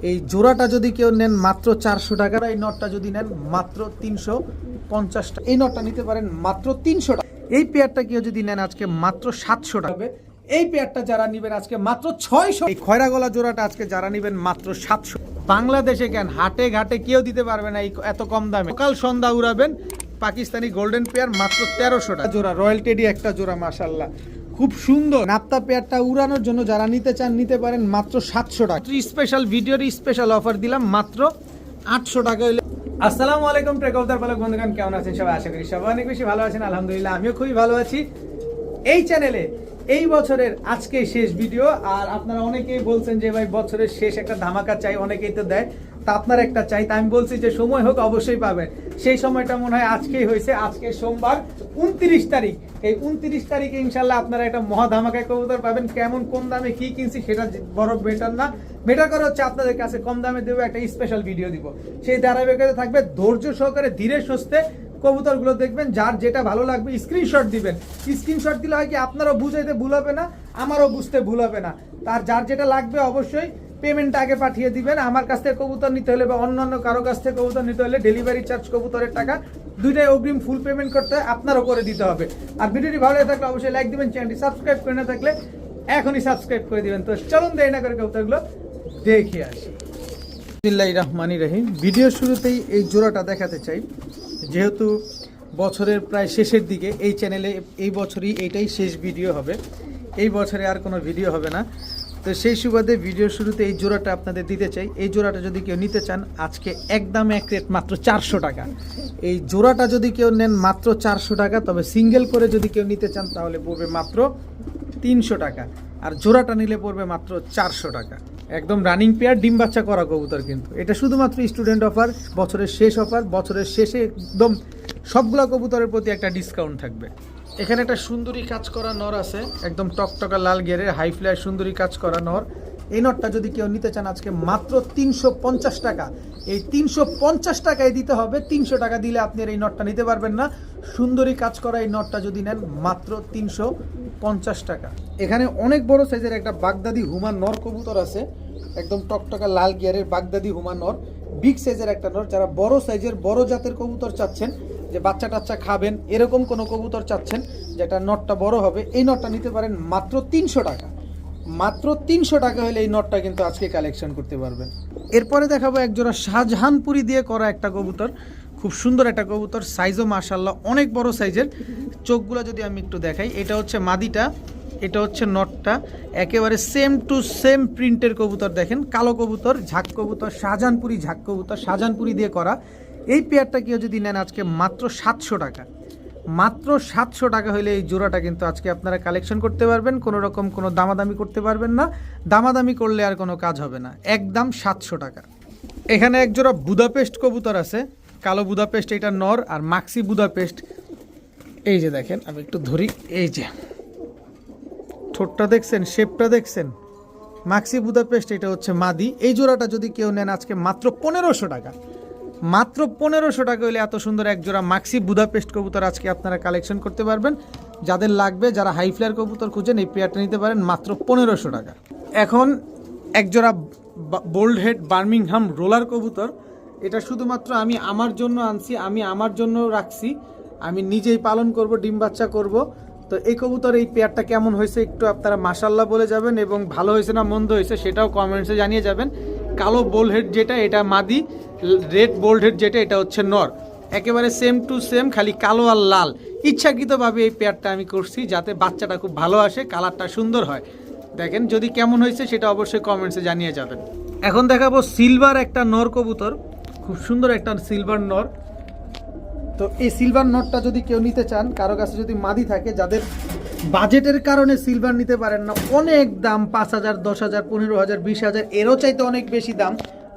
এই জোড়াটা যদি কেউ নেন মাত্র 400 টাকা, এই নটটা যদি নেন মাত্র 350 টাকা। এই নটটা নিতে পারেন মাত্র 300 টাকা। এই পেয়ারটা কেউ যদি নেন আজকে মাত্র 700 টাকা। এই পেয়ারটা যারা নেবেন আজকে মাত্র 600। এই খয়রা গলা জোড়াটা আজকে যারা নেবেন মাত্র 700। বাংলাদেশে কেন হাটে ঘাটে কেউ দিতে পারবে না এই এত কম দামে। সকাল সন্ধ্যা উড়াবেন পাকিস্তানি গোল্ডেন পেয়ার মাত্র 1300 টাকা জোড়া। রয়্যাল টেডি একটা জোড়া মাশাআল্লাহ খুব সুন্দর। নাপ্তা পেয়ারটা উড়ানোর জন্য যারা নিতে চান নিতে পারেন মাত্র 700 টাকা। স্পেশাল ভিডিওর স্পেশাল অফার দিলাম মাত্র 800 টাকা হইলে। আসসালামু আলাইকুম ট্রেকআউটার পালক বন্ধুগণ, কেমন আছেন সবাই? আশা করি সবাই অনেক বেশি ভালো আছেন। আলহামদুলিল্লাহ আমিও খুবই ভালো আছি। এই চ্যানেলে এই বছরের আজকে শেষ ভিডিও। আর আপনারা অনেকেই বলছেন যে ভাই বছরের শেষ একটা ধামাকা চাই, অনেকেই তো দেয়, তা আপনার একটা চাই। তা আমি বলছি যে সময় হোক অবশ্যই পাবেন। সেই সময়টা মনে হয় আজকেই হয়েছে। আজকে সোমবার 29 তারিখ। এই 29 তারিখে ইনশাল্লাহ আপনারা একটা মহা ধামাকায় কবুতর পাবেন। কেমন কোন দামে কি কিনছি সেটা বড় বেটার না, বেটার করে হচ্ছে আপনাদের কাছে কম দামে দেবো একটা স্পেশাল ভিডিও দিব। সেই ধারাবাহিকতা থাকবে। ধৈর্য সহকারে ধীরে সুস্থে কবুতরগুলো দেখবেন, যার যেটা ভালো লাগবে স্ক্রিনশট দিবেন। স্ক্রিনশট দিলে হয় কি আপনারও বুঝাইতে ভুল হবে না, আমারও বুঝতে ভুল হবে না। তার যার যেটা লাগবে অবশ্যই পেমেন্টটা আগে পাঠিয়ে দিবেন। আমার কাছ থেকে কবুতর নিতে হলে বা অন্যান্য কারো কাছ থেকে কবুতর নিতে হলে ডেলিভারি চার্জ, কবুতরের টাকা দুইটাই অগ্রিম ফুল পেমেন্ট করতে হয়, আপনারও করে দিতে হবে। আর ভিডিওটি ভালো লাগলে অবশ্যই লাইক দিবেন, চ্যানেলটি সাবস্ক্রাইব করে না থাকলে এখনই সাবস্ক্রাইব করে দিবেন। তো চলুন দেরি না করে কবুতরগুলো দেখে আসি। বিসমিল্লাহির রহমানির রহিম। ভিডিও শুরুতেই এই জোড়াটা দেখাতে চাই, যেহেতু বছরের প্রায় শেষের দিকে এই চ্যানেলে এই বছরই এইটাই শেষ ভিডিও হবে। এই বছরে আর কোনো ভিডিও হবে না। তো সেই সুবাদে ভিডিও শুরুতে এই জোড়াটা আপনাদের দিতে চাই। এই জোড়াটা যদি কেউ নিতে চান আজকে একদম এক রেট মাত্র 400 টাকা। এই জোড়াটা যদি কেউ নেন মাত্র 400 টাকা। তবে সিঙ্গেল করে যদি কেউ নিতে চান তাহলে পড়বে মাত্র 300 টাকা। আর জোড়াটা নিলে পড়বে মাত্র 400 টাকা। একদম রানিং পেয়ার, ডিম বাচ্চা করা কবুতর। কিন্তু এটা শুধুমাত্র স্টুডেন্ট অফার, বছরের শেষ অফার। বছরের শেষে একদম সবগুলা কবুতরের প্রতি একটা ডিসকাউন্ট থাকবে। এখানে একটা সুন্দরী কাজ করা নর আছে, একদম টকটকা লাল গিয়ারের হাই ফ্লাইয়ের সুন্দরী কাজ করা নর। এই নরটা যদি কেউ নিতে চান আজকে মাত্র 350 টাকা। এই 350 টাকায় দিতে হবে। 300 টাকা দিলে আপনি এই নরটা নিতে পারবেন না। সুন্দরী কাজ করা এই নরটা যদি নেন মাত্র 350 টাকা। এখানে অনেক বড় সাইজের একটা বাগদাদি হুমান নর কবুতর আছে, একদম টকটকা লাল গিয়ারের বাগদাদি হুমান নর। বিগ সাইজের একটা নর। যারা বড় সাইজের বড় জাতের কবুতর চাচ্ছেন, যে বাচ্চা টাচ্চা খাবেন এরকম কোনো কবুতর চাচ্ছেন যেটা নটটা বড় হবে, এই নটটা নিতে পারেন মাত্র 300 টাকা। মাত্র 300 টাকা হলে এই নটটা কিন্তু আজকে কালেকশন করতে পারবেন। এরপরে দেখাবো একজোড়া শাহজাহানপুরি দিয়ে করা একটা কবুতর। খুব সুন্দর একটা কবুতর, সাইজও মাশাআল্লাহ অনেক বড় সাইজের। চোখগুলো যদি আমি একটু দেখাই, এটা হচ্ছে মাদিটা, এটা হচ্ছে নটটা। একেবারে সেম টু সেম প্রিন্টের কবুতর। দেখেন কালো কবুতর, ঝাঁক কবুতর, শাহজাহানপুরি ঝাঁক কবুতর, শাহজাহানপুরি দিয়ে করা। এই পেয়ারটা কেউ যদি নেন আজকে মাত্র 700 টাকা। মাত্র 700 টাকা হলে এই জোড়াটা কিন্তু আজকে আপনারা কালেকশন করতে পারবেন। কোনো রকম কোনো দামাদামি করতে পারবেন না। দামাদামি করলে আর কোনো কাজ হবে না। একদম 700 টাকা। এখানে এক জোড়া বুদাপেস্ট কবুতর আছে, কালো বুদাপেস্ট, এটা নর। আর মাক্সি বুদাপেস্ট, এই যে দেখেন আমি একটু ধরি, এই যে ঠোঁটটা দেখছেন, শেপটা দেখছেন, মাক্সি বুদাপেস্ট, এটা হচ্ছে মাদি। এই জোড়াটা যদি কেউ নেন আজকে মাত্র 1500 টাকা। মাত্র 1500 টাকা হলে এত সুন্দর এক জোড়া মাক্সি বুদাপেস্ট কবুতর আজকে আপনারা কালেকশন করতে পারবেন। যাদের লাগবে, যারা হাই ফ্লায়ার কবুতর খুঁজেন, এই পেয়ারটা নিতে পারেন মাত্র 1500 টাকা। এখন এক জোড়া বোল্ড হেড বার্মিংহাম রোলার কবুতর। এটা শুধুমাত্র আমি আমার জন্য আনছি, আমি আমার জন্য রাখছি, আমি নিজেই পালন করব, ডিম বাচ্চা করব। তো এই কবুতর এই পেয়ারটা কেমন হয়েছে একটু আপনারা মাশাআল্লাহ বলে যাবেন, এবং ভালো হয়েছে না মন্দ হয়েছে সেটাও কমেন্টসে জানিয়ে যাবেন। কালো বোল্ড হেড যেটা, এটা মাদি। রেড বোল্ড হেড যেটা, এটা হচ্ছে নর। একেবারে সেম টু সেম, খালি কালো আর লাল। ইচ্ছাকৃতভাবে এই পেয়ারটা আমি করছি যাতে বাচ্চাটা খুব ভালো আসে, কালারটা সুন্দর হয়। দেখেন যদি কেমন হয়েছে সেটা অবশ্যই কমেন্টসে জানিয়ে যাবেন। এখন দেখাবো সিলভার একটা নর কবুতর, খুব সুন্দর একটা সিলভার নর। তো এই সিলভার নটটা যদি কেউ নিতে চান, কারো কাছে যদি মাদি থাকে, যাদের বাজেটের কারণে সিলভার নিতে পারেন না, অনেক দাম, 5000, 10000, 15000, 20000, এরও চাইতে অনেক বেশি দাম,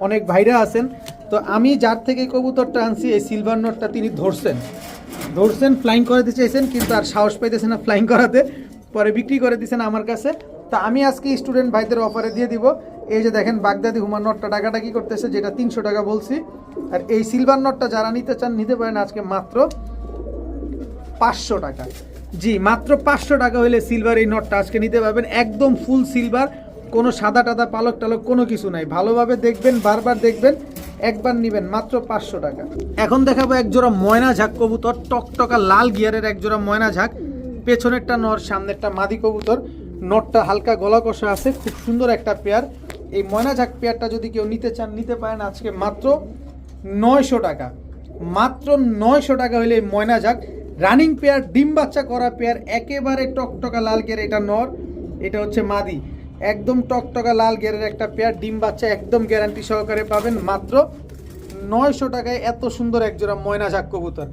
অনেক ভাইরা আছেন। তো আমি যার থেকে কবুতরটা আনছি, এই সিলভার নটটা তিনি ধরছেন, ফ্লাইং করাতে চাইছেন, কিন্তু আর সাহস পাইতেছেন না ফ্লাইং করাতে, পরে বিক্রি করে দিয়েছেন আমার কাছে। তা আমি আজকে স্টুডেন্ট ভাইদের অফারে দিয়ে দিব। এই যে দেখেন বাগদাদি হুমান নটটা টাকাটা কি করতেছে, যেটা 300 টাকা বলছি। আর এই সিলভার নটটা যারা নিতে চান নিতে পারেন আজকে মাত্র 500 টাকা। জি মাত্র 500 টাকা হলে সিলভার এই নটটা আজকে নিতে পারবেন। একদম ফুল সিলভার, কোনো সাদা টাদা পালক টালক কোনো কিছু নাই, ভালোভাবে দেখবেন, বারবার দেখবেন, একবার নেবেন মাত্র 500 টাকা। এখন দেখাবো এক জোড়া ময়না ঝাঁক কবুতর, টকটকা লাল গিয়ারের এক জোড়া ময়না ঝাঁক, পেছনেরটা নর, সামনেরটা মাদি কবুতর। নরটা হালকা গলা কষা আছে, খুব সুন্দর একটা পেয়ার। এই ময়না ঝাঁক পেয়ারটা যদি কেউ নিতে চান নিতে পারেন আজকে মাত্র 900 টাকা। মাত্র 900 টাকা হলে এই ময়না ঝাঁক রানিং পেয়ার, ডিম বাচ্চা করা পেয়ার, একেবারে টকটকা লাল গিয়ার। এটা নর, এটা হচ্ছে মাদি, একদম টকটকা লাল গিয়ারের একটা পেয়ার, ডিম বাচ্চা একদম গ্যারান্টি সহকারে পাবেন মাত্র 900 টাকায়। এত সুন্দর এক জোড়া ময়না ঝাঁক কবুতর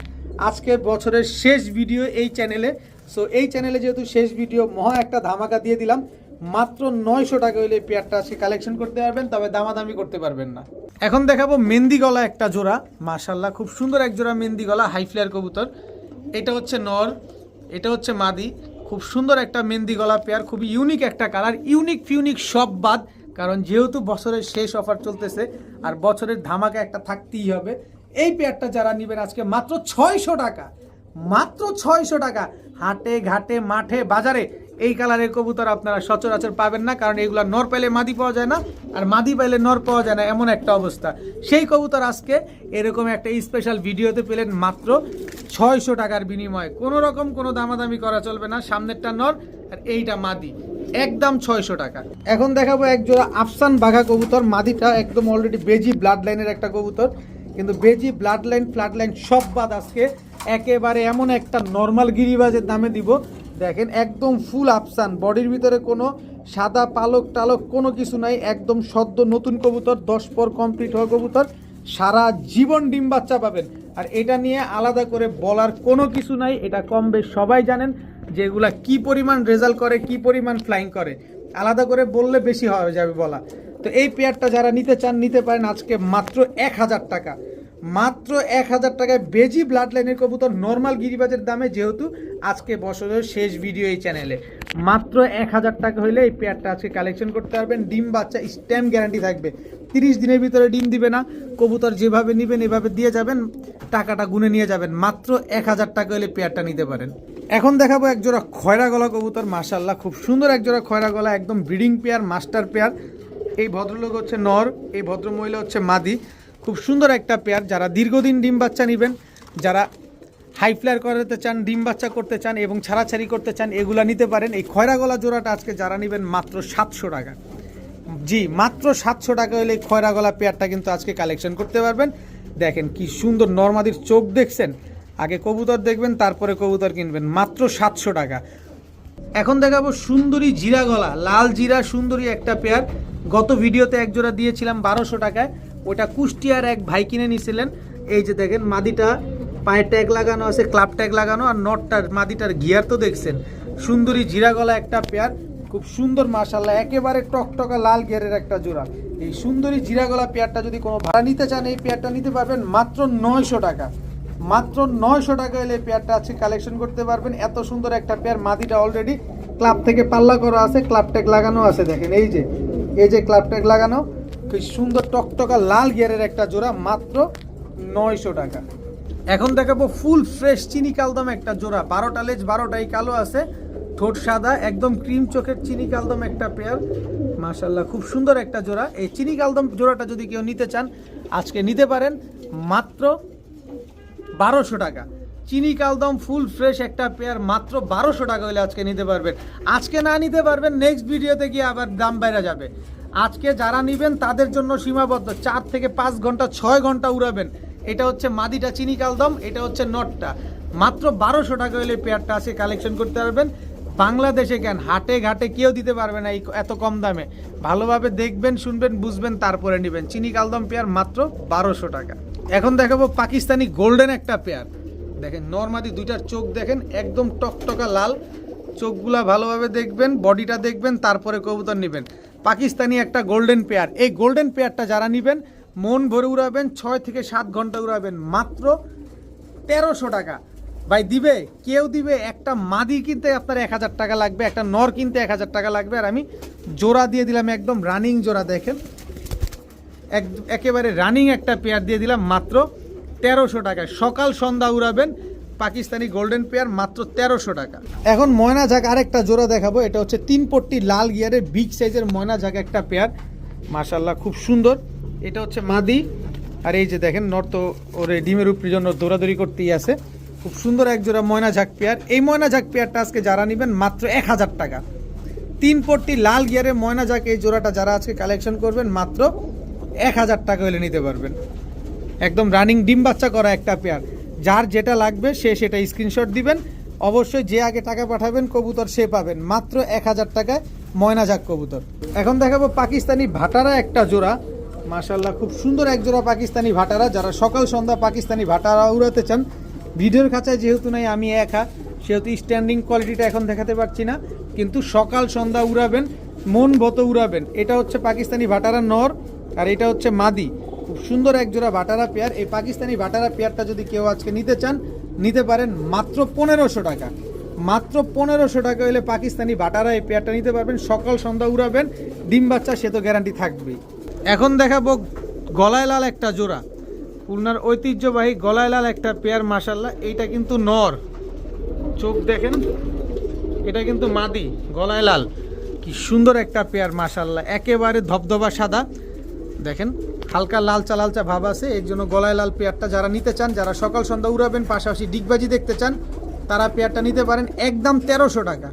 আজকে বছরের শেষ ভিডিও এই চ্যানেলে। সো এই চ্যানেলে যেহেতু শেষ ভিডিও, মহা একটা ধামাকা দিয়ে দিলাম। মাত্র 900 টাকা হইলে এই পেয়ারটা আজকে কালেকশন করতে পারবেন, তবে দামাদামি করতে পারবেন না। এখন দেখাবো মেহেন্দি গলা একটা জোড়া, মাশাআল্লাহ খুব সুন্দর এক জোড়া মেহেন্দি গলা হাই ফ্লেয়ার কবুতর। এটা হচ্ছে নর, এটা হচ্ছে মাদি, খুব সুন্দর একটা মেহেন্দি গলা পেয়ার, খুবই ইউনিক একটা কালার। ইউনিক ফিউনিক সব বাদ, কারণ যেহেতু বছরের শেষ অফার চলতেছে আর বছরের ধামাকা একটা থাকতেই হবে। এই পেয়ারটা যারা নেবেন আজকে মাত্র 600 টাকা, মাত্র 600 টাকা। হাটে ঘাটে মাঠে বাজারে এই কালারের কবুতর আপনারা সচরাচর পাবেন না, কারণ এগুলা নর পাইলে মাদি পাওয়া যায় না, আর মাদি পাইলে নর পাওয়া যায় না, এমন একটা অবস্থা। সেই কবুতর আজকে এরকম একটা স্পেশাল ভিডিওতে পেলেন মাত্র 600 টাকার বিনিময়ে। কোনো রকম কোনো দামাদামি করা চলবে না। সামনেরটা নর আর এইটা মাদি, একদম 600 টাকা। এখন দেখাবো এক জোড়া আফসান বাঘা কবুতর। মাদিটা একদম অলরেডি বেজি ব্লাড লাইনের একটা কবুতর, কিন্তু বেজি ব্লাড লাইন ফ্লাড লাইন সব বাদ আজকে একেবারে এমন একটা নর্মাল গিরিবাজের দামে দিব। দেখেন একদম ফুল আফসান, বডির ভিতরে কোনো সাদা পালক টালক কোনো কিছু নাই, একদম সদ্য নতুন কবুতর, 10 পর কমপ্লিট হওয়া কবুতর, সারা জীবন ডিম বাচ্চা পাবেন। আর এটা নিয়ে আলাদা করে বলার কোনো কিছু নাই, এটা কম বেশ সবাই জানেন যে এগুলা কি পরিমাণ রেজাল্ট করে, কি পরিমাণ ফ্লাইং করে, আলাদা করে বললে বেশি হয়ে যাবে বলা। তো এই পেয়ারটা যারা নিতে চান নিতে পারেন আজকে মাত্র 1000 টাকা, মাত্র 1000 টাকায় বেজি ব্লাড লাইনের কবুতর নর্মাল গিরিবাজের দামে, যেহেতু আজকে বছরের শেষ ভিডিও এই চ্যানেলে। মাত্র 1000 টাকা হইলে এই পেয়ারটা আজকে কালেকশন করতে পারবেন। ডিম বাচ্চা স্ট্যাম্প গ্যারান্টি থাকবে, 30 দিনের ভিতরে ডিম দিবে না। কবুতর যেভাবে নেবেন এভাবে দিয়ে যাবেন, টাকাটা গুনে নিয়ে যাবেন। মাত্র 1000 টাকা হলে পেয়ারটা নিতে পারেন। এখন দেখাবো এক জোড়া খয়রা গলা কবুতর, মাশাআল্লাহ খুব সুন্দর এক জোড়া খয়রা গলা, একদম ব্রিডিং পেয়ার, মাস্টার পেয়ার। এই ভদ্রলোক হচ্ছে নর, এই ভদ্রমহিলা হচ্ছে মাদি। খুব সুন্দর একটা পেয়ার। যারা দীর্ঘদিন ডিম বাচ্চা নেবেন, যারা হাই ফ্লায়ার করাতে চান, ডিম বাচ্চা করতে চান এবং ছাড়াছাড়ি করতে চান, এগুলা নিতে পারেন। এই খয়রা গলা জোড়াটা আজকে যারা নেবেন মাত্র 700 টাকা। জি, মাত্র 700 টাকা হলে এই খয়রা গলা পেয়ারটা কিন্তু আজকে কালেকশন করতে পারবেন। দেখেন কি সুন্দর নরমাদির চোখ দেখছেন, আগে কবুতর দেখবেন তারপরে কবুতর কিনবেন। মাত্র 700 টাকা। এখন দেখাবো সুন্দরী জিরা গলা, লাল জিরা সুন্দরী একটা পেয়ার। গত ভিডিওতে এক জোড়া দিয়েছিলাম 1200 টাকায়, ওটা কুষ্টিয়ার এক ভাই কিনে নিয়েছিলেন। এই যে দেখেন মাদিটা পায়ে ট্যাগ লাগানো আছে, ক্লাব ট্যাগ লাগানো, আর নটটার মাদিটার গিয়ার তো দেখছেন। সুন্দরী জিরা গলা একটা পেয়ার, খুব সুন্দর মাশাআল্লাহ, একেবারে টকটকা লাল গিয়ারের একটা জোড়া। এই সুন্দরী জিরা গলা পেয়ারটা যদি কোনো ভাড়া নিতে চান এই পেয়ারটা নিতে পারবেন মাত্র 900 টাকা। মাত্র 900 টাকা এলে পেয়ারটা আজকে কালেকশন করতে পারবেন। এত সুন্দর একটা পেয়ার, মাদিটা অলরেডি ক্লাব থেকে পাল্লা করা আছে, ক্লাব ট্যাগ লাগানো আছে। দেখেন এই যে ক্লাব ট্যাগ লাগানো, খুব সুন্দর টকটকা লাল গিয়ারের একটা জোড়া, মাত্র 900 টাকা। এখন দেখাবো ফুল ফ্রেশ চিনি কালদম একটা জোড়া, 12টা লেজ 12টাই কালো আছে, ঠোঁট সাদা, একদম ক্রিম চোখের চিনি কালদম একটা পেয়ার, মাশাআল্লাহ খুব সুন্দর একটা জোড়া। এই চিনি কালদম জোড়াটা যদি কেউ নিতে চান আজকে নিতে পারেন মাত্র 1200 টাকা। চিনি কালদম ফুল ফ্রেশ একটা পেয়ার, মাত্র 1200 টাকা হলে আজকে নিতে পারবেন। আজকে না নিতে পারবেন নেক্সট ভিডিওতে গিয়ে আবার দাম বেড়ে যাবে। আজকে যারা নেবেন তাদের জন্য সীমাবদ্ধ, 4 থেকে 5 ঘন্টা 6 ঘন্টা উড়াবেন। এটা হচ্ছে মাদিটা চিনি কালদম, এটা হচ্ছে নটটা। মাত্র 1200 টাকা হলে পেয়ারটা আজকে কালেকশন করতে পারবেন। বাংলাদেশে কেন, হাটে ঘাটে কেউ দিতে পারবে না এই এত কম দামে। ভালোভাবে দেখবেন, শুনবেন, বুঝবেন, তারপরে নেবেন। চিনি কালদম পেয়ার মাত্র 1200 টাকা। এখন দেখাবো পাকিস্তানি গোল্ডেন একটা পেয়ার। দেখেন নরমাদি দুইটার চোখ দেখেন, একদম টকটকা লাল, চোখগুলা ভালোভাবে দেখবেন, বডিটা দেখবেন, তারপরে কবুতর নেবেন। পাকিস্তানি একটা গোল্ডেন পেয়ার। এই গোল্ডেন পেয়ারটা যারা নেবেন মন ভরে উড়াবেন, 6 থেকে 7 ঘন্টা উড়াবেন। মাত্র 1300 টাকা। ভাই দিবে, কেউ দিবে? একটা মাদি কিনতে আপনার 1000 টাকা লাগবে, একটা নর কিনতে 1000 টাকা লাগবে, আর আমি জোড়া দিয়ে দিলাম একদম রানিং জোড়া। দেখেন একেবারে রানিং একটা পেয়ার দিয়ে দিলাম মাত্র 1300 টাকায়। সকাল সন্ধ্যা উড়াবেন, পাকিস্তানি গোল্ডেন পেয়ার মাত্র 1300 টাকা। এখন ময়না ঝাঁক আরেকটা জোড়া দেখাবো, এটা হচ্ছে 3 পট্টি লাল গিয়ারের বিগ সাইজের ময়না ঝাঁক একটা পেয়ার, মাশাআল্লাহ খুব সুন্দর। এটা হচ্ছে মাদি, আর এই যে দেখেন নর তো ওর ডিমের উপরের জন্য দৌড়াদৌড়ি করতেই আছে। খুব সুন্দর এক জোড়া ময়না ঝাঁক পেয়ার। এই ময়না ঝাঁক পেয়ারটা আজকে যারা নেবেন মাত্র 1000 টাকা। 3 পট্টি লাল গিয়ারের ময়না ঝাঁক এই জোড়াটা যারা আজকে কালেকশন করবেন মাত্র 1000 টাকা হলে নিতে পারবেন। একদম রানিং ডিম বাচ্চা করা একটা পেয়ার, যার যেটা লাগবে সে সেটা স্ক্রিনশট দিবেন। অবশ্যই যে আগে টাকা পাঠাবেন কবুতর সে পাবেন মাত্র 1000 টাকায় ময়না ঝাঁক কবুতর। এখন দেখাবো পাকিস্তানি ভাটারা একটা জোড়া, মাশাআল্লাহ খুব সুন্দর এক জোড়া পাকিস্তানি ভাটারা। যারা সকাল সন্ধ্যা পাকিস্তানি ভাটারা উড়াতে চান, ভিডিওর খাঁচায় যেহেতু নাই আমি একা, সেহেতু স্ট্যান্ডিং কোয়ালিটিটা এখন দেখাতে পারছি না, কিন্তু সকাল সন্ধ্যা উড়াবেন, মন মতো উড়াবেন। এটা হচ্ছে পাকিস্তানি ভাটারা নর, আর এটা হচ্ছে মাদি। খুব সুন্দর এক জোড়া ভাটারা পেয়ার। এই পাকিস্তানি ভাটারা পেয়ারটা যদি কেউ আজকে নিতে চান নিতে পারেন মাত্র 1500 টাকা। মাত্র 1500 টাকা হলে পাকিস্তানি ভাটারা এই পেয়ারটা নিতে পারবেন। সকাল সন্ধ্যা উড়াবেন, ডিম বাচ্চা সে তো গ্যারান্টি থাকবেই। এখন দেখাবো গলায় লাল একটা জোড়া, খুলনার ঐতিহ্যবাহী গলায় লাল একটা পেয়ার, মাশাআল্লাহ। এইটা কিন্তু নর, চোখ দেখেন, এটা কিন্তু মাদি গলায় লাল। কি সুন্দর একটা পেয়ার, মাশাআল্লাহ একেবারে ধবধবা সাদা, দেখেন হালকা লালচা লালচা ভাব আছে। এর জন্য গলায় লাল পেয়ারটা যারা নিতে চান, যারা সকাল সন্ধ্যা উড়াবেন পাশাপাশি ডিগবাজি দেখতে চান, তারা পেয়ারটা নিতে পারেন একদম 1300 টাকা।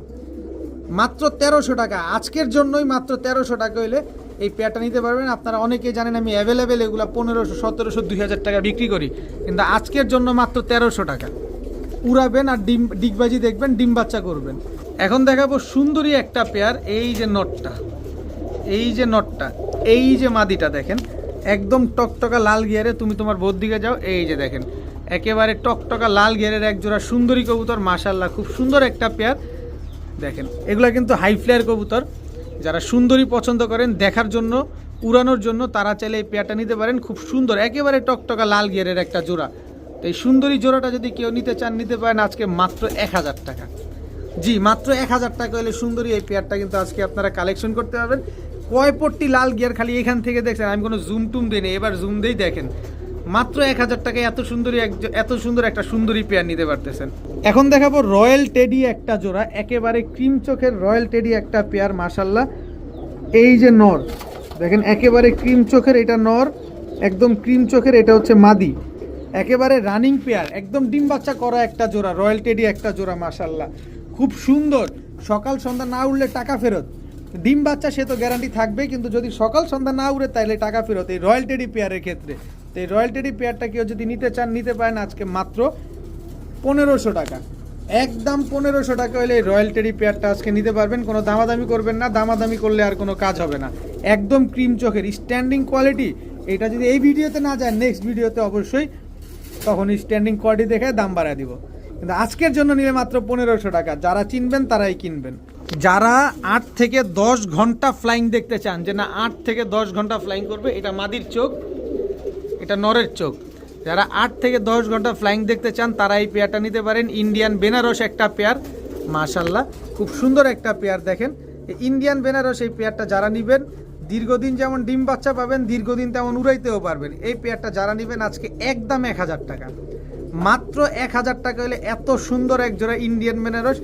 মাত্র 1300 টাকা আজকের জন্যই, মাত্র 1300 টাকা হইলে এই পেয়ারটা নিতে পারবেন। আপনারা অনেকেই জানেন আমি অ্যাভেলেবেল এগুলো 1500, 1700, 2000 টাকা বিক্রি করি, কিন্তু আজকের জন্য মাত্র 1300 টাকা। উড়াবেন আর ডিগবাজি দেখবেন, ডিম বাচ্চা করবেন। এখন দেখাবো সুন্দরী একটা পেয়ার, এই যে নটটা, এই যে নটটা, এই যে মাদিটা দেখেন একদম টকটকা লাল গিয়ারে। তুমি তোমার বোর দিকে যাও, এই যে দেখেন একেবারে টকটকা লাল গিয়ারের এক জোড়া সুন্দরী কবুতর, মাশাআল্লাহ খুব সুন্দর একটা পেয়ার। দেখেন এগুলা কিন্তু হাই ফ্লায়ার কবুতর, যারা সুন্দরী পছন্দ করেন দেখার জন্য, উড়ানোর জন্য, তারা চাইলে এই পেয়ারটা নিতে পারেন। খুব সুন্দর একেবারে টকটকা লাল গিয়ারের একটা জোড়া। তো এই সুন্দরী জোড়াটা যদি কেউ নিতে চান নিতে পারেন আজকে মাত্র 1000 টাকা। জি মাত্র 1000 টাকা হলে সুন্দরী এই পেয়ারটা কিন্তু আজকে আপনারা কালেকশন করতে পারবেন। কয় পট্টি লাল গিয়ার খালি এখান থেকে দেখছেন, আমি কোনো জুম টুম দিই, এবার জুম দিয়েই দেখেন মাত্র 1000 টাকায় এত সুন্দর একটা সুন্দরী পেয়ার নিতে পারতেছেন। এখন দেখাবো রয়্যাল টেডি একটা জোড়া, একেবারে ক্রিম চোখের রয়্যাল টেডি একটা পেয়ার, মাশাআল্লাহ। এই যে নর দেখেন একেবারে ক্রিম চোখের, এটা নর একদম ক্রিম চোখের, এটা হচ্ছে মাদি। একেবারে রানিং পেয়ার, একদম ডিম বাচ্চা করা একটা জোড়া, রয়্যাল টেডি একটা জোড়া, মাশাআল্লাহ খুব সুন্দর। সকাল সন্ধ্যা না উঠলে টাকা ফেরত, ডিম বাচ্চা সে তো গ্যারান্টি থাকবে, কিন্তু যদি সকাল সন্ধ্যা না উড়ে তাহলে টাকা ফেরত এই রয়্যাল টেডি পেয়ারের ক্ষেত্রে। তো এই রয়্যাল টেডি পেয়ারটা কেউ যদি নিতে চান নিতে পারেন আজকে মাত্র 1500 টাকা। একদম 1500 টাকা হলে এই রয়্যাল টেডি পেয়ারটা আজকে নিতে পারবেন। কোনো দামাদামি করবেন না, দামাদামি করলে আর কোনো কাজ হবে না। একদম ক্রিম চোখের স্ট্যান্ডিং কোয়ালিটি। এটা যদি এই ভিডিওতে না যায় নেক্সট ভিডিওতে অবশ্যই তখন স্ট্যান্ডিং কোয়ালিটি দেখে দাম বাড়ায় দিব, কিন্তু আজকের জন্য নিলে মাত্র 1500 টাকা। যারা চিনবেন তারাই কিনবেন। যারা 8 থেকে 10 ঘন্টা ফ্লাইং দেখতে চান, যে না 8 থেকে 10 ঘন্টা ফ্লাইং করবে, এটা মাদির চোখ, এটা নরের চোখ। যারা 8 থেকে 10 ঘন্টা ফ্লাইং দেখতে চান তারা এই পেয়ারটা নিতে পারেন। ইন্ডিয়ান বেনারস একটা পেয়ার, মাশাআল্লাহ খুব সুন্দর একটা পেয়ার। দেখেন এই ইন্ডিয়ান বেনারস এই পেয়ারটা যারা নেবেন দীর্ঘদিন যেমন ডিম বাচ্চা পাবেন, দীর্ঘদিন তেমন উড়াইতেও পারবেন। এই পেয়ারটা যারা নেবেন আজকে একদম 1000 টাকা। মাত্র 1000 টাকা হলে এত সুন্দর এক জোড়া ইন্ডিয়ান বেনারস।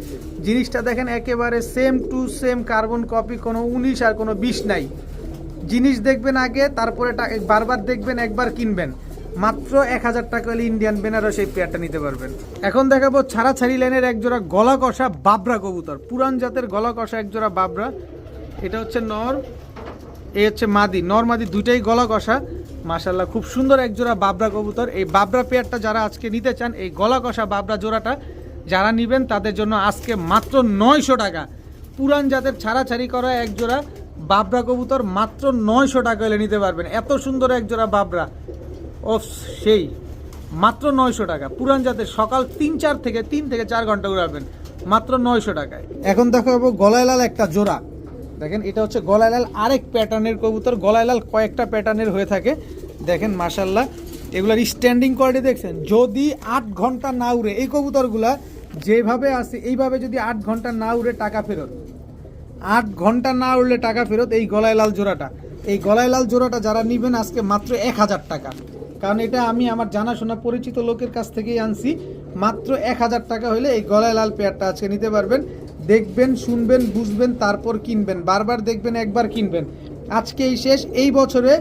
জিনিসটা দেখেন একেবারে same to same carbon copy, কোনো 19 আর কোনো 20 নাই। জিনিস দেখবেন আগে, তারপরে বারবার দেখবেন, একবার কিনবেন। মাত্র 1000 টাকা হলে ইন্ডিয়ান বেনারস এই পেয়ারটা নিতে পারবেন। এখন দেখাবো ছাড়াছাড়ি লাইনের এক জোড়া গলা কষা বাবরা কবুতর, পুরান জাতের গলা কষা এক জোড়া বাবরা। এটা হচ্ছে নর, এই হচ্ছে মাদি। নর মাদি দুইটাই গলা কষা, মাশাআল্লাহ খুব সুন্দর এক জোড়া বাবরা কবুতর। এই বাবরা পেয়ারটা যারা আজকে নিতে চান, এই গলা কষা বাবরা জোড়াটা যারা নেবেন তাদের জন্য আজকে মাত্র 900 টাকা। পুরান জাতের ছাড়াছাড়ি করা এক জোড়া বাবরা কবুতর মাত্র 900 টাকা হলে নিতে পারবেন। এত সুন্দর এক জোড়া বাবরা, ও সেই মাত্র 900 টাকা। পুরান জাতের, সকাল 3 থেকে 4 ঘন্টা উড়াবেন মাত্র 900 টাকায়। এখন দেখাবো গলায় লাল একটা জোড়া। দেখেন এটা হচ্ছে গলায় লাল আরেক প্যাটার্নের কবুতর। গলায় লাল কয়েকটা প্যাটার্নের হয়ে থাকে, দেখেন মাশাআল্লাহ এগুলার স্ট্যান্ডিং কোয়ালিটি দেখছেন। যদি 8 ঘন্টা না উড়ে, এই কবুতরগুলা যেভাবে আছে এইভাবে যদি 8 ঘন্টা না উড়ে টাকা ফেরত, 8 ঘন্টা না উড়লে টাকা ফেরত এই গলায় লাল জোড়াটা। এই গলায় লাল জোড়াটা যারা নেবেন আজকে মাত্র 1000 টাকা। কারণ এটা আমি আমার জানাশোনা পরিচিত লোকের কাছ থেকেই আনছি। মাত্র 1000 টাকা হলে এই গলায় লাল পেয়ারটা আজকে নিতে পারবেন। দেখবেন, শুনবেন, বুঝবেন, তারপর কিনবেন। বারবার দেখবেন, একবার কিনবেন। আজকে এই শেষ, এই বছরে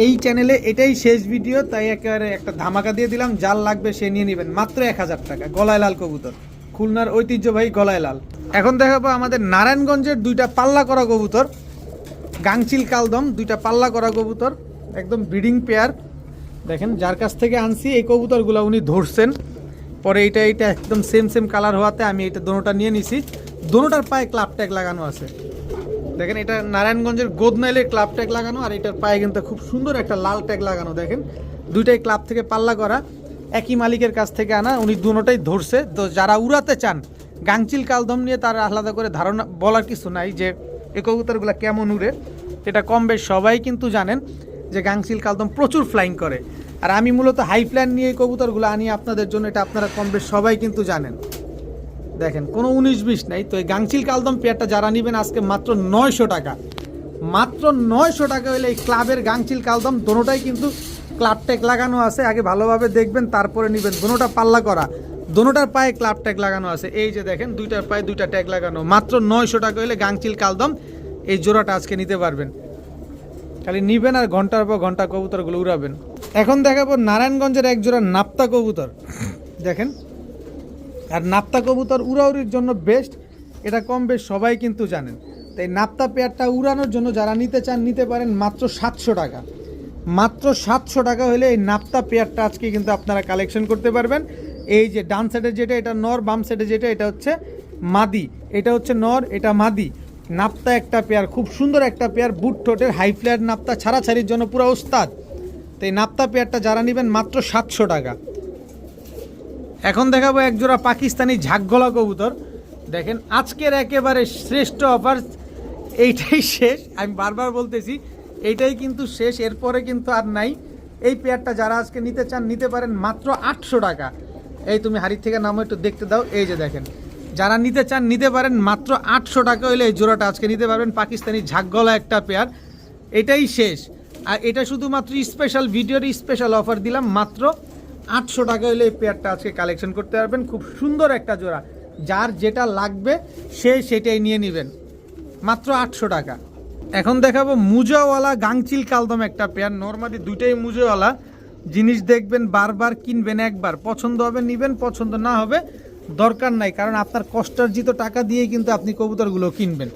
এই চ্যানেলে এটাই শেষ ভিডিও, তাই একেবারে একটা ধামাকা দিয়ে দিলাম। যার লাগবে সে নিয়ে নেবেন, মাত্র 1000 টাকা গলায় লাল কবুতর, খুলনার ঐতিহ্যবাহী গলায় লাল। এখন দেখাবো আমাদের নারায়ণগঞ্জের দুইটা পাল্লা করা কবুতর, গাংচিল কালদম, দুইটা পাল্লা করা কবুতর, একদম ব্রিডিং পেয়ার। দেখেন, যার কাছ থেকে আনছি এই কবুতরগুলো উনি ধরছেন, পরে এইটা একদম সেম কালার হওয়াতে আমি এটা দোনোটা নিয়ে নিছি। দোনোটার পায়ে ক্লাব ট্যাগ লাগানো আছে। দেখেন, এটা নারায়ণগঞ্জের গোদনাইলের ক্লাব ট্যাগ লাগানো, আর এটার পায়ে কিন্তু খুব সুন্দর একটা লাল ট্যাগ লাগানো। দেখেন, দুইটাই ক্লাব থেকে পাল্লা করা, একই মালিকের কাছ থেকে আনা, উনি দুটোটাই ধরছে। তো যারা উড়াতে চান গাংচিল কালদম নিয়ে, তার আলাদা করে ধারণা বলার কিছু নাই যে এই কবুতরগুলো কেমন উড়ে। এটা কম বেশ সবাই কিন্তু জানেন যে গাংচিল কালদম প্রচুর ফ্লাইং করে, আর আমি মূলত হাই প্ল্যান নিয়ে এই কবুতরগুলো আনি আপনাদের জন্য, এটা আপনারা কম বেশ সবাই কিন্তু জানেন। দেখেন, কোনো 19-20 নাই। তো এই গাংচিল কালদম পেয়ারটা যারা নেবেন আজকে মাত্র 900 টাকা, মাত্র 900 টাকা হলে এই ক্লাবের গাংচিল কালদম দোনোটাই কিন্তু ক্লাব ট্যাগ লাগানো আছে। আগে ভালোভাবে দেখবেন, তারপরে নেবেন। দোনোটা পাল্লা করা, দোনোটার পায়ে ক্লাব ট্যাগ লাগানো আছে। এই যে দেখেন, দুইটার পায়ে দুইটা ট্যাগ লাগানো। মাত্র 900 টাকা হলে গাংচিল কালদম এই জোড়াটা আজকে নিতে পারবেন। খালি নিবেন আর ঘন্টার পর ঘন্টা কবুতরগুলো উড়াবেন। এখন দেখাবো নারায়ণগঞ্জের এক জোড়া নাপ্তা কবুতর। দেখেন, আর নাপ্তা কবুতর উড়াউড়ির জন্য বেস্ট, এটা কম বেশ সবাই কিন্তু জানেন। তাই নাপ্তা পেয়ারটা উড়ানোর জন্য যারা নিতে চান নিতে পারেন মাত্র 700 টাকা। মাত্র 700 টাকা হলে এই নাপ্তা পেয়ারটা আজকে কিন্তু আপনারা কালেকশন করতে পারবেন। এই যে ডান সাইডে যেটা, এটা নর, বাম সাইডে যেটা, এটা হচ্ছে মাদি। এটা হচ্ছে নর, এটা মাদি। নাপ্তা একটা পেয়ার, খুব সুন্দর একটা পেয়ার, বুট ঠোঁটের হাই ফ্লায়ার নাপ্তা, ছাড়াছাড়ির জন্য পুরো ওস্তাদ। তো এই নাপ্তা পেয়ারটা যারা নেবেন মাত্র 700 টাকা। এখন দেখাবো এক জোড়া পাকিস্তানি ঝাকগলা কবুতর। দেখেন, আজকের একেবারে শ্রেষ্ঠ অফার, এইটাই শেষ। আমি বারবার বলতেছি এইটাই কিন্তু শেষ, এরপরে কিন্তু আর নাই। এই পেয়ারটা যারা আজকে নিতে চান নিতে পারেন মাত্র 800 টাকা। এই তুমি হাড়ির থেকে নামো, একটু দেখতে দাও। এই যে দেখেন, যারা নিতে চান নিতে পারেন মাত্র 800 টাকা হলে এই জোড়াটা আজকে নিতে পারবেন। পাকিস্তানি ঝাকগলা একটা পেয়ার, এটাই শেষ। আর এটা শুধুমাত্র স্পেশাল ভিডিওর স্পেশাল অফার দিলাম, মাত্র 800 টাকা হলে এই পেয়ারটা আজকে কালেকশন করতে পারবেন। খুব সুন্দর একটা জোড়া, যার যেটা লাগবে সে সেটাই নিয়ে নেবেন, মাত্র 800 টাকা। এখন দেখাবো মুজাওয়ালা গাংচিল কালদম একটা পেয়ার। নরমালি দুইটাই মুজাওয়ালা জিনিস, দেখবেন, বারবার কিনবেন, একবার পছন্দ হবে নেবেন, পছন্দ না হবে দরকার নাই, কারণ আপনার কষ্টার্জিত টাকা দিয়ে কিন্তু আপনি কবুতরগুলো কিনবেন।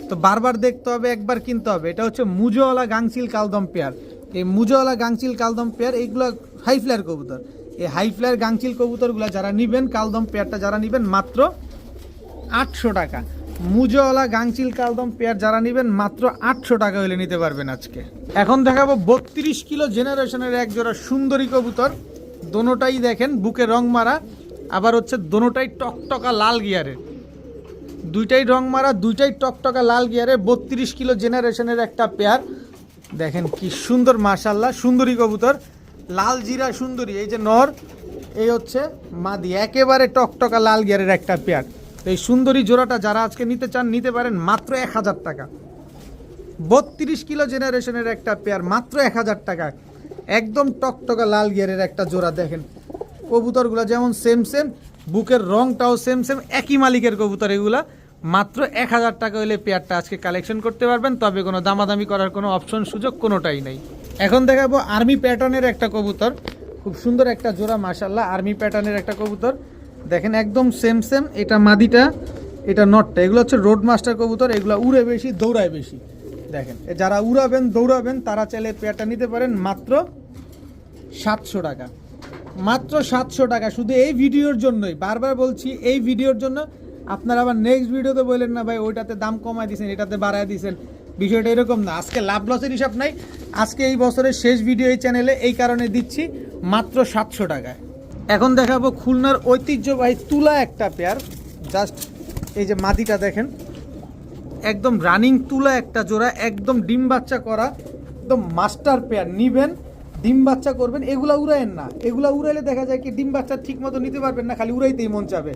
তো বারবার দেখতে হবে, একবার কিনতে হবে। এটা হচ্ছে মুজাওয়ালা গাংচিল কালদম পেয়ার। এই মুজাওয়ালা গাংচিল কালদম পেয়ার, এইগুলো হাই ফ্লায়ার কবুতর। এই হাই ফ্লায়ার গাংচিল কবুতরগুলো যারা নেবেন, কালদম পেয়ারটা যারা নেবেন মাত্র 800 টাকা। মুজাওয়ালা গাংচিল কালদম পেয়ার যারা নেবেন মাত্র 800 টাকা হলে নিতে পারবেন আজকে। এখন দেখাবো 32 কিলো জেনারেশনের এক জোড়া সুন্দরী কবুতর। দোনোটাই দেখেন বুকে রং মারা, আবার হচ্ছে দোনোটাই টকটকা লাল গিয়ারের। দুইটাই রং মারা, দুইটাই টকটকা লাল গিয়ারের 32 কিলো জেনারেশনের একটা পেয়ার। দেখেন কি সুন্দর, মাশাল্লাহ, সুন্দরী কবুতর, লাল জিরা সুন্দরী। এই যে নর, এই হচ্ছে মাদি, একেবারে টকটকা লাল গিয়ারের একটা পেয়ার। তো এই সুন্দরী জোড়াটা যারা আজকে নিতে চান নিতে পারেন মাত্র 1000 টাকা। 32 কিলো জেনারেশনের একটা পেয়ার, মাত্র 1000 টাকা। একদম টকটকা লাল গিয়ারের একটা জোড়া। দেখেন, কবুতরগুলো যেমন সেম, বুকের রংটাও সেম, একই মালিকের কবুতর এগুলা। মাত্র 1000 টাকা হলে পেয়ারটা আজকে কালেকশন করতে পারবেন, তবে কোনো দামাদামি করার কোনো অপশন সুযোগ কোনোটাই নেই। এখন দেখাবো আর্মি প্যাটার্নের একটা কবুতর, খুব সুন্দর একটা জোড়া, মাশাল্লাহ, আর্মি প্যাটার্নের একটা কবুতর। দেখেন, একদম সেম, এটা মাদিটা, এটা নটটা। এগুলো হচ্ছে রোড মাস্টার কবুতর, এগুলো উড়ে বেশি, দৌড়ায় বেশি। দেখেন, যারা উড়াবেন, দৌড়াবেন, তারা চাইলে পেয়ারটা নিতে পারেন মাত্র 700 টাকা। মাত্র 700 টাকা, শুধু এই ভিডিওর জন্যই। বারবার বলছি, এই ভিডিওর জন্য। আপনারা আবার নেক্সট ভিডিওতে বললেন না ভাই ওইটাতে দাম কমায় দিয়েছেন, এটাতে বাড়ায় দিয়েছেন। বিষয়টা এরকম না। আজকে লাভ লসের হিসাব নাই, আজকে এই বছরের শেষ ভিডিও এই চ্যানেলে, এই কারণে দিচ্ছি মাত্র 700 টাকায়। এখন দেখাবো খুলনার ঐতিহ্যবাহী তুলা একটা পেয়ার। জাস্ট এই যে মাদিটা দেখেন, একদম রানিং তুলা একটা জোড়া, একদম ডিম বাচ্চা করা, একদম মাস্টার পেয়ার। নিবেন, ডিম বাচ্চা করবেন, এগুলা উড়াইন না। এগুলা উড়াইলে দেখা যায় কি ডিম বাচ্চা ঠিক মতো নিতে পারবেন না, খালি উড়াইতেই মন চাবে।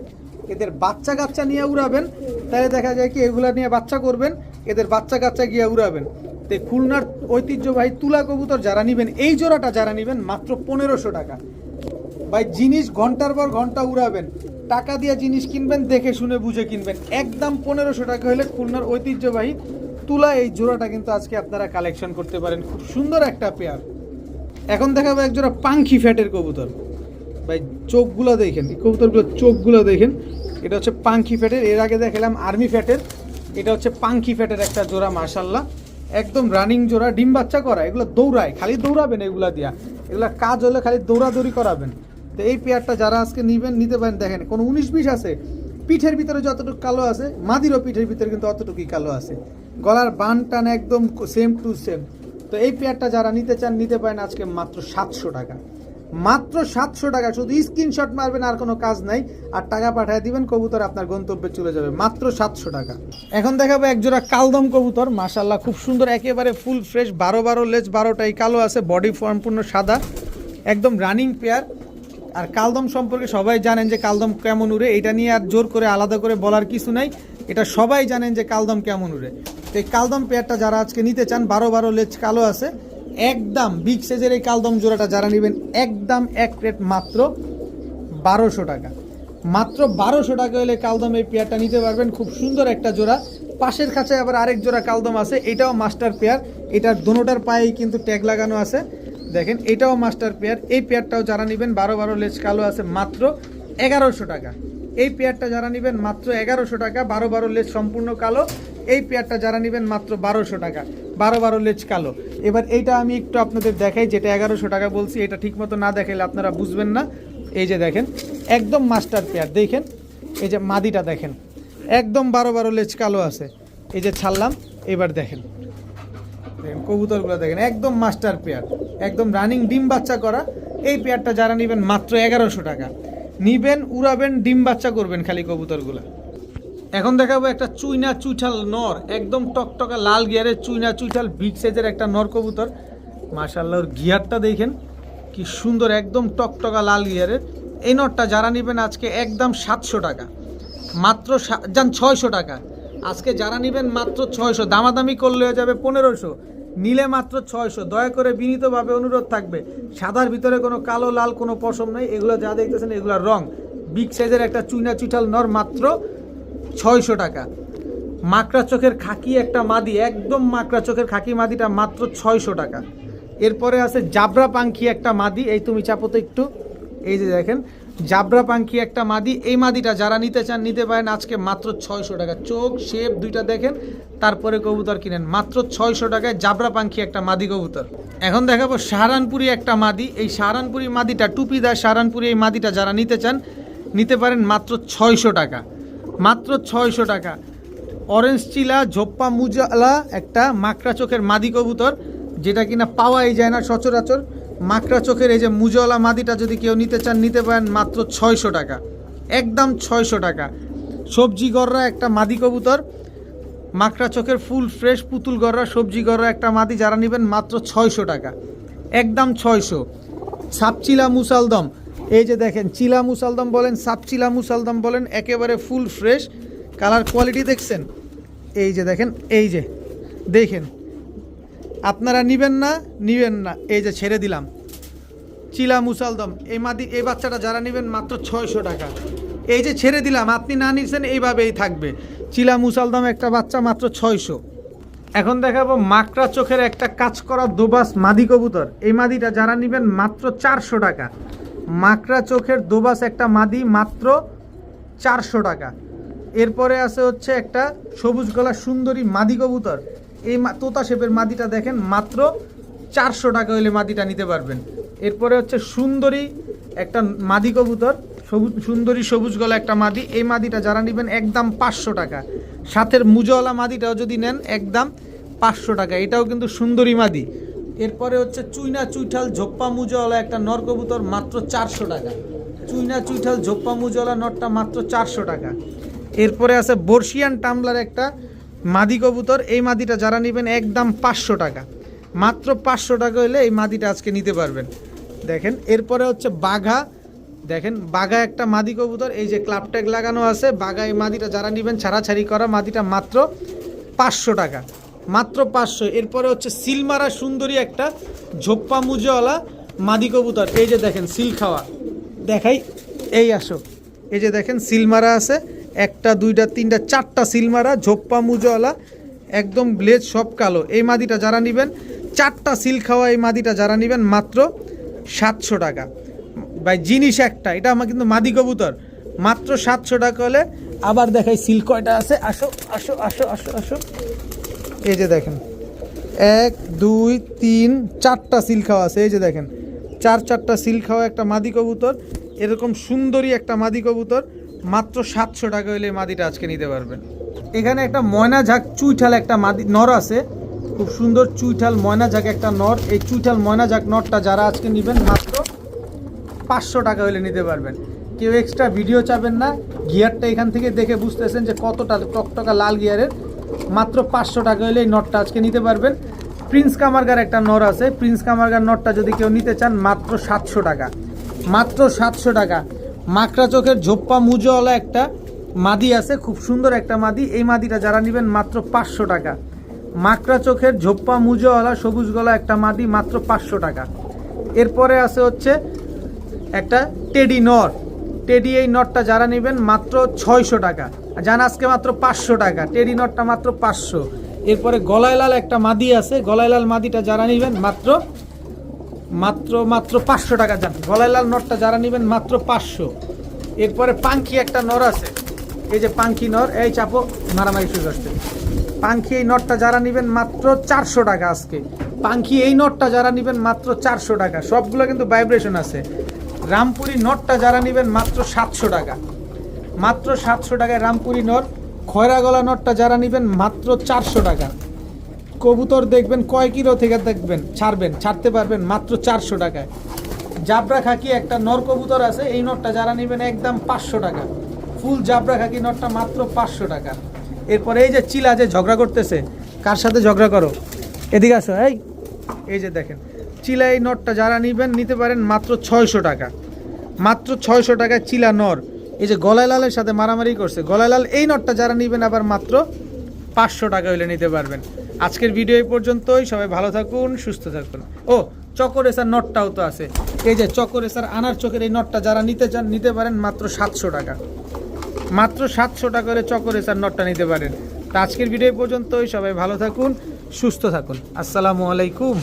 এদের বাচ্চা কাচ্চা নিয়ে উড়াবেন, তাহলে দেখা যায় কি এগুলা নিয়ে বাচ্চা করবেন, এদের বাচ্চা কাচ্চা গিয়ে উড়াবেন। তো খুলনার ঐতিহ্যবাহী তুলা কবুতর যারা নেবেন, এই জোড়াটা যারা নেবেন মাত্র 1500 টাকা। ভাই জিনিস ঘন্টার পর ঘন্টা উড়াবেন, টাকা দিয়ে জিনিস কিনবেন, দেখে শুনে বুঝে কিনবেন। একদম 1500 টাকা হলে খুলনার ঐতিহ্যবাহী তুলা এই জোড়াটা কিন্তু আজকে আপনারা কালেকশন করতে পারেন। খুব সুন্দর একটা পেয়ার। এখন দেখাবো এক জোড়া পাঙ্খি ফ্যাটের কবুতর। ভাই চোখগুলো দেখেন, কবুতরগুলো চোখগুলো দেখেন। এটা হচ্ছে পাঙ্খি ফ্যাটের, এর আগে দেখালাম আর্মি ফ্যাটের, এটা হচ্ছে পাঙ্খি ফ্যাটের একটা জোড়া। মাশাল্লাহ একদম রানিং জোড়া, ডিম বাচ্চা করা। এগুলো দৌড়ায়, খালি দৌড়াবেন এগুলা দিয়া, এগুলা কাজ হলে খালি দৌড়াদৌড়ি করাবেন। তো এই পেয়ারটা যারা আজকে নিবেন নিতে পারেন। দেখেন কোনো 19-20 আছে, পিঠের ভিতরে যতটুকু কালো আছে, মাদিরও পিঠের ভিতরে কিন্তু অতটুকুই কালো আছে। গলার বান টান একদম সেম টু সেম। তো এই পেয়ারটা যারা নিতে চান নিতে পারেন আজকে মাত্র 700 টাকা। মাত্র 700 টাকা। শুধু স্ক্রিনশট মারবেন, আর কোনো কাজ নাই, আর টাকা পাঠিয়ে দিবেন, কবুতর আপনার গন্তব্যে চলে যাবে। মাত্র 700 টাকা। এখন দেখাবো একজোড়া কালদম কবুতর। মাশাল্লাহ খুব সুন্দর, একেবারে ফুল ফ্রেশ, 12 লেজ, 12টাই কালো আছে, বডি সম্পূর্ণ সাদা, একদম রানিং পেয়ার। আর কালদম সম্পর্কে সবাই জানেন যে কালদম কেমন উড়ে, এটা নিয়ে আর জোর করে আলাদা করে বলার কিছু নাই, এটা সবাই জানেন যে কালদম কেমন উড়ে। তো এই কালদম পেয়ারটা যারা আজকে নিতে চান, 12 লেজ কালো আছে, একদম বিগ সাইজের এই কালদম জোড়াটা যারা নেবেন একদম এক রেট মাত্র 1200 টাকা। মাত্র 1200 টাকা হলে কালদম এই পেয়ারটা নিতে পারবেন। খুব সুন্দর একটা জোড়া। পাশের কাছে আবার আরেক জোড়া কালদম আছে, এটাও মাস্টার পেয়ার, এটার দোনোটার পায়েই কিন্তু ট্যাগ লাগানো আছে। দেখেন এটাও মাস্টার পেয়ার। এই পেয়ারটাও যারা নেবেন 12 লেজ কালো আছে, মাত্র 1100 টাকা। এই পেয়ারটা যারা নেবেন মাত্র 1100 টাকা, 12 লেজ সম্পূর্ণ কালো। এই পেয়ারটা যারা নেবেন মাত্র 1200 টাকা, 12 লেজ কালো। এবার এইটা আমি একটু আপনাদের দেখাই, যেটা 1100 টাকা বলছি, এটা ঠিকমতো না দেখাইলে আপনারা বুঝবেন না। এই যে দেখেন একদম মাস্টার পেয়ার, দেখেন এই যে মাদিটা দেখেন, একদম 12 লেজ কালো আছে। এই যে ছাড়লাম, এবার দেখেন কবুতরগুলো দেখেন, একদম মাস্টার পেয়ার, একদম রানিং ডিম বাচ্চা করা। এই পেয়ারটা যারা নেবেন মাত্র 1100 টাকা। নিবেন, উড়াবেন, ডিম বাচ্চা করবেন খালি কবুতরগুলো। এখন দেখাবো একটা চুইনা চুইঠাল নর, একদম টকটকা লাল গিয়ারের চুইনা চুইঠাল বিগ সাইজের একটা নর কবুতর। মাশাআল্লাহ ওর গিয়ারটা দেখেন কি সুন্দর, একদম টকটকা লাল গিয়ারের। এই নরটা যারা নেবেন আজকে একদম 700 টাকা, মাত্র 600 টাকা। আজকে যারা নেবেন মাত্র 600, দামাদামি করলে হয়ে যাবে 1500, নিলে মাত্র 600। দয়া করে বিনীতভাবে অনুরোধ থাকবে, সাদার ভিতরে কোনো কালো লাল কোনো পশম নেই, এগুলো যা দেখতেছেন এগুলোর রং। বিগ সাইজের একটা চুইনা চুইঠাল নর, মাত্র 600 টাকা। মাকড়া চোখের খাকি একটা মাদি, একদম মাকড়া চোখের খাকি মাদিটা মাত্র 600 টাকা। এরপরে আছে জাবরা পাঙ্খি একটা মাদি, এই তুমি চাপো তো একটু, এই যে দেখেন জাবরা পাঙ্খি একটা মাদি। এই মাদিটা যারা নিতে চান নিতে পারেন আজকে মাত্র 600 টাকা। চোখ শেপ দুইটা দেখেন, তারপরে কবুতর কিনেন। মাত্র 600 টাকায় জাবরা পাঙ্খি একটা মাদি কবুতর। এখন দেখাবো সাহারানপুরি একটা মাদি। এই সাহারানপুরি মাদিটা, টুপিদার সাহারানপুরি এই মাদিটা যারা নিতে চান নিতে পারেন মাত্র 600 টাকা, মাত্র 600 টাকা। অরেঞ্জ চিলা ঝোপ্পা মুজালা একটা মাকড়া চোখের মাদি কবুতর, যেটা কিনা পাওয়াই যায় না সচরাচর। মাকড়া চোখের এই যে মুজওয়ালা মাদিটা যদি কেউ নিতে চান নিতে পারেন মাত্র 600 টাকা, একদম 600 টাকা। সবজি গররা একটা মাদি কবুতর, মাকড়া চোখের ফুল ফ্রেশ পুতুল গররা সবজি গররা একটা মাদি, যারা নেবেন মাত্র 600 টাকা, একদম 600। সাপচিলা মুসালদম, এই যে দেখেন চিলা মুসালদম বলেন, সাপচিলা মুসালদম বলেন, একেবারে ফুল ফ্রেশ। কালার কোয়ালিটি দেখছেন, এই যে দেখেন, এই যে দেখেন, আপনারা নিবেন না, এই যে ছেড়ে দিলাম চিলা মুসালদম। এই মাদি, এই বাচ্চাটা যারা নেবেন মাত্র 600 টাকা। এই যে ছেড়ে দিলাম, আপনি না নিচ্ছেন এইভাবেই থাকবে। চিলা মুসালদম একটা বাচ্চা, মাত্র 600। এখন দেখাবো মাকড়া চোখের একটা কাজ করা দোবাস মাদি কবুতর। এই মাদিটা যারা নেবেন মাত্র 400 টাকা। মাকড়া চোখের দোবাস একটা মাদি, মাত্র 400 টাকা। এরপরে আছে হচ্ছে একটা সবুজ গলা সুন্দরী মাদি কবুতর। এই তোতা শেপের মাদিটা দেখেন, মাত্র 400 টাকা হলে মাদিটা নিতে পারবেন। এরপরে হচ্ছে সুন্দরী একটা মাদি কবুতর, সুন্দরী সবুজ গলা একটা মাদি। এই মাদিটা যারা নেবেন একদম 500 টাকা। সাথের মুজওয়ালা মাদিটাও যদি নেন একদম 500 টাকা, এটাও কিন্তু সুন্দরী মাদি। এরপরে হচ্ছে চুইনা চুইঠাল ঝোপ্পা মুজওয়ালা একটা নর কবুতর, মাত্র 400 টাকা। চুইনা চুইঠাল ঝোপ্পা মুজওয়ালা নরটা মাত্র 400 টাকা। এরপরে আছে বর্ষিয়ান টামলার একটা মাদি কবুতর। এই মাদিটা যারা নেবেন একদম 500 টাকা, মাত্র 500 টাকা হলে এই মাদিটা আজকে নিতে পারবেন। দেখেন এরপরে হচ্ছে বাঘা, দেখেন বাঘা একটা মাদি কবুতর, এই যে ক্লাব ট্যাগ লাগানো আছে বাঘা। এই মাদিটা যারা নেবেন ছাড়াছাড়ি করা মাদিটা, মাত্র 500 টাকা, মাত্র 500। এরপরে হচ্ছে সিলমারা সুন্দরী একটা ঝোপ্পা মুজওয়ালা মাদি কবুতর, এই যে দেখেন সিল খাওয়া, দেখাই, এই আসো, এই যে দেখেন সিলমারা আছে, একটা দুইটা তিনটা চারটা সিলমারা, ঝোপ্পা মুজওয়ালা, একদম ব্লেজ সব কালো। এই মাদিটা যারা নেবেন, চারটা সিল খাওয়া এই মাদিটা যারা নেবেন মাত্র 700 টাকা। ভাই জিনিস একটা, এটা আমার কিন্তু মাদি কবুতর, মাত্র 700 টাকা হলে। আবার দেখাই সিল কয়টা আছে, আসো আসো আসো আসো আসো, এই যে দেখেন 1 2 3 4টা সিল খাওয়া আছে, এই যে দেখেন চারটা সিল খাওয়া একটা মাদি কবুতর, এরকম সুন্দরী একটা মাদি কবুতর মাত্র 700 টাকা হলে এই মাদিটা আজকে নিতে পারবেন। এখানে একটা ময়না ঝাঁক চুইঠাল একটা মাদি নর আছে, খুব সুন্দর চুইঠাল ময়না ঝাঁক একটা নর। এই চুইঠাল ময়না ঝাঁক নরটা যারা আজকে নেবেন মাত্র 500 টাকা হলে নিতে পারবেন। কেউ এক্সট্রা ভিডিও চাবেন না, গিয়ারটা এখান থেকে দেখে বুঝতেছেন যে কতটা টকটকা লাল গিয়ারের, মাত্র 500 টাকা হলে এই নটটা আজকে নিতে পারবেন। প্রিন্স কামারগার একটা নর আছে, প্রিন্স কামারগার নটটা যদি কেউ নিতে চান মাত্র 700 টাকা, মাত্র 700 টাকা। মাকড়া চোখের ঝোপ্পা মুজোওয়ালা একটা মাদি আছে, খুব সুন্দর একটা মাদি, এই মাদিটা যারা নেবেন মাত্র 500 টাকা। মাকড়া চোখের ঝোপ্পা মুজোওয়ালা সবুজ গলা একটা মাদি মাত্র 500 টাকা। এরপরে আছে হচ্ছে একটা টেডি নর, টেডি এই নটটা যারা নেবেন মাত্র 600 টাকা, জান আজকে মাত্র 500 টাকা, টেডি নটটা মাত্র 500। এরপরে গলায় লাল একটা মাদি আছে, গলায় লাল মাদিটা যারা নেবেন মাত্র মাত্র মাত্র 500 টাকা, যান গলায় লাল নটটা যারা নেবেন মাত্র 500। এরপরে পাঙ্খি একটা নর আছে, এই যে পাঙ্খি নর, এই চাপো মারামারি শুরু করছে। পাঙ্খি এই নটটা যারা নেবেন মাত্র 400 টাকা আজকে, পাঙ্খি এই নটটা যারা নেবেন মাত্র 400 টাকা, সবগুলো কিন্তু ভাইব্রেশন আছে। রামপুরি নটটা যারা নেবেন মাত্র 700 টাকা, মাত্র 700 টাকায় রামপুরি নট। খয়রা গলা নটটা যারা নেবেন মাত্র 400 টাকা। কবুতর দেখবেন কয় কিলো থেকে দেখবেন ছাড়তে পারবেন মাত্র 400 টাকায়। জাবরা খাকি একটা নর কবুতর আছে, এই নটটা যারা নেবেন একদম 500 টাকা, ফুল জাবরা খাকি নটটা মাত্র 500 টাকা। এরপরে এই যে চিলা যে ঝগড়া করতেছে, কার সাথে ঝগড়া করো, এদিকে আসো, এই যে দেখেন চিলা এই নটটা যারা নেবেন নিতে পারেন মাত্র 600 টাকা, মাত্র 600 টাকায় চিলা নর। এই যে গলায় লালের সাথে মারামারি করছে, গলায় লাল এই নটটা যারা নেবেন আবার মাত্র 500 টাকা হইলে নিতে পারবেন। আজকের ভিডিও এই পর্যন্তই, সবাই ভালো থাকুন, সুস্থ থাকুন। ও চকর এসার নটটাও তো আছে, এই যে চকর এসার আনার চোখের এই নটটা যারা নিতে চান নিতে পারেন মাত্র 700 টাকা, মাত্র 700 টাকা করে চকর এসার নটটা নিতে পারেন। তো আজকের ভিডিও এই পর্যন্তই, সবাই ভালো থাকুন, সুস্থ থাকুন, আসসালামু আলাইকুম।